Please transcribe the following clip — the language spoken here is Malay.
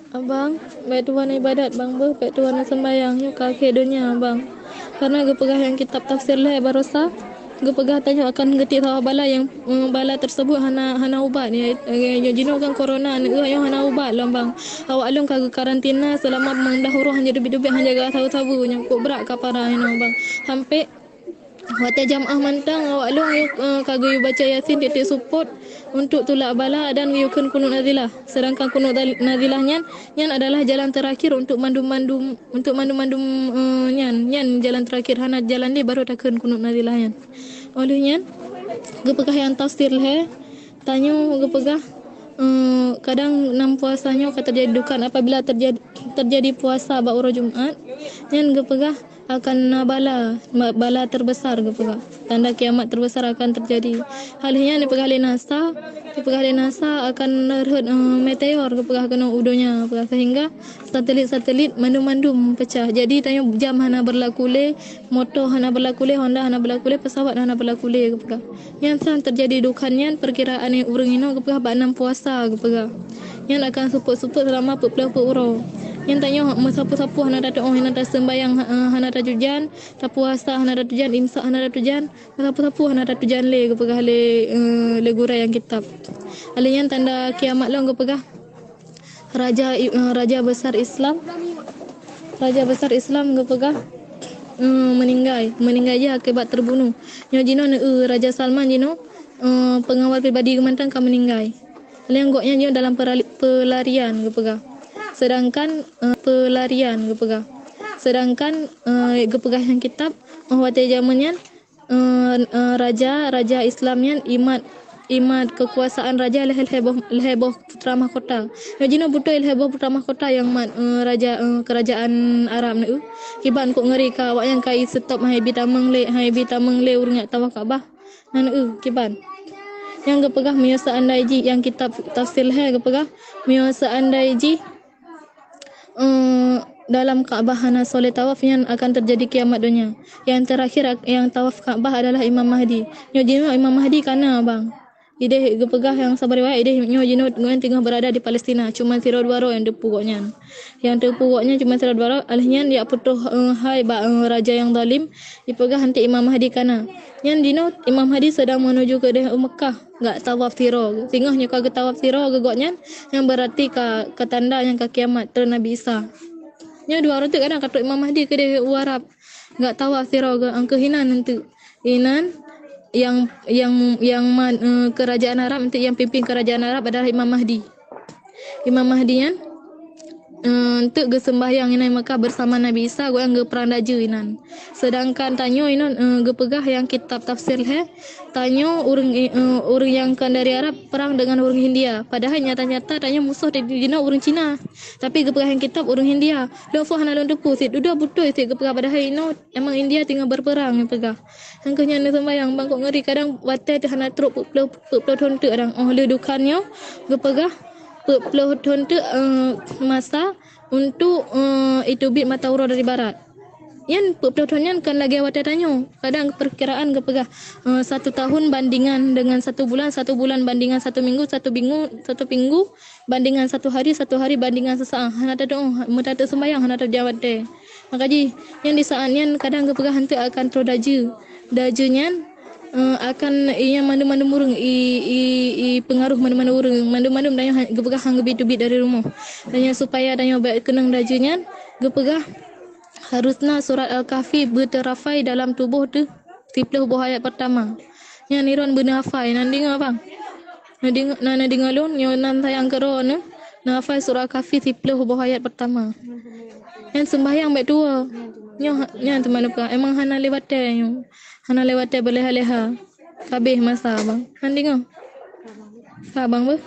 Abang, baik Tuhan ibadat bang ber, baik Tuhan sembahyang yuk kaki dunia bang. Karena gue pegah yang kitab tafsir lah barosa, gue pegah tanya akan getik tawa bala yang bala tersebut hana ubat ya jino kan corona ni yang hana ubat lah bang. Awak alung kagak karantina selama mendahulu hanya debit-debit hanya gak tahu-tahu nyangkut berat kapara bang. Sampai Wata jamaah mantang awak long yuk kagak yuk baca yasin titik support untuk tulak bala dan yukun kunut nazilah. Sedangkan kunut nazilahnya nyan adalah jalan terakhir untuk mandum nyan jalan terakhir hana jalan ni baru takun kunut nazilahnya. Olehnya gepegah yang tafsir he tanyo gepegah kadang enam puasanya kata terjadi dukan apabila terjadi puasa baura Jumat nyan gepegah akan bala terbesar gepegah tanda kiamat terbesar akan terjadi halnya dipegah nasa akan nerhut meteor gepegah kena udonya gepegah sehingga satelit mandum pecah jadi tanya jam hana berlaku le motor hana berlaku le Honda hana berlaku le pesawat hana berlaku le gepegah yang terjadi dukannya perkiraan yang urang ino gepegah 6 puasa gepegah yang akan support selama 40 euro yang tanya sapu-sapu hana datang hana sembayang hana tujuan tak puasa hana tujuan imsak hana tujuan sapu-sapu hana tujuan le gepegah le gurai yang kitab alian tanda kiamat long gepegah raja besar Islam gepegah meninggal je akibat terbunuh nyo jino Raja Salman jino pengawal pribadi kementerian kan meninggal yang goknya jino dalam pelarian gepegah sedangkan gepegah yang kitab waktu zamannya raja Islamnya imat kekuasaan raja heboh putra mahkota. Jino buto heboh putra mahkota yang raja kerajaan Arab ni. Kiban kok ngeri ka awak yang kai stop hai bita mengle urang tawa Kaabah. Nan kiban. Yang gepegah mio seandai yang kitab tafsir he gepegah mio seandai dalam Kaabah hana soleh tawaf yang akan terjadi kiamat dunia. Yang terakhir yang tawaf Kaabah adalah Imam Mahdi. Nyo jino Imam Mahdi kana bang. Ide gepegah yang sabar riwayat ide nyo jino ngoen tengah berada di Palestina cuma siro dwaro yang depugoknya. Yang depugoknya cuma siro dwaro alihnya dia putuh hai raja yang zalim dipegah nanti Imam Mahdi kana. Yang dino Imam Mahdi sedang menuju ke Mekah enggak tawaf siro. Tingahnya kagak tawaf siro gegoknya yang berarti ke tanda yang ke kiamat ter Nabi Isa. Nya dua orang tu kadang kata Imam Mahdi ke dia Arab enggak tawaf siro ke angke hinan nanti. Hinan yang kerajaan Arab nanti yang pimpin kerajaan Arab adalah Imam Mahdi. Imam Mahdi yang untuk sembahyang inai Mekah bersama Nabi Isa go yang perang daja inan. Sedangkan tanyo inon gepegah yang kitab tafsir he tanyo urang yang kan dari Arab perang dengan urang Hindia. Padahal nyata-nyata tanyo musuh di dina urang Cina. Tapi gepegah yang kitab urang Hindia. Lo fo hana londu pusit udah butuh isi gepegah padahal ino emang India tinggal berperang gepegah. Hangkanya ni sembahyang bang kok ngeri kadang watai hana truk peplo tonte orang le dukannya gepegah peplo tonte masa untuk itu bit mata urang dari barat. Yan peplotonnya kan lagi awak tanya. Kadang perkiraan gepegah 1 tahun bandingan dengan 1 bulan bandingan 1 minggu, 1 minggu bandingan 1 hari bandingan sesaat. Hana tado mutata sembayang hana terjawab deh. Makaji yang di saatnya kadang gepegah hantu akan dajunya akan ia mandu-mandu murung pengaruh mandu-mandu urang mandu-mandu danya gepegah hang gebit-gebit dari rumah danya supaya danya baik kenang dajunya gepegah harusnya surat Al-Kahfi berterafai dalam tubuh tu 10 buah ayat pertama nya niron benafai nanding abang nanding alun nyo nan tayang kero nafai surat Al-Kahfi 10 buah ayat pertama yang sembahyang baik tua nya teman apa emang hana lewat boleh leha kabeh masa bang nanding abang ber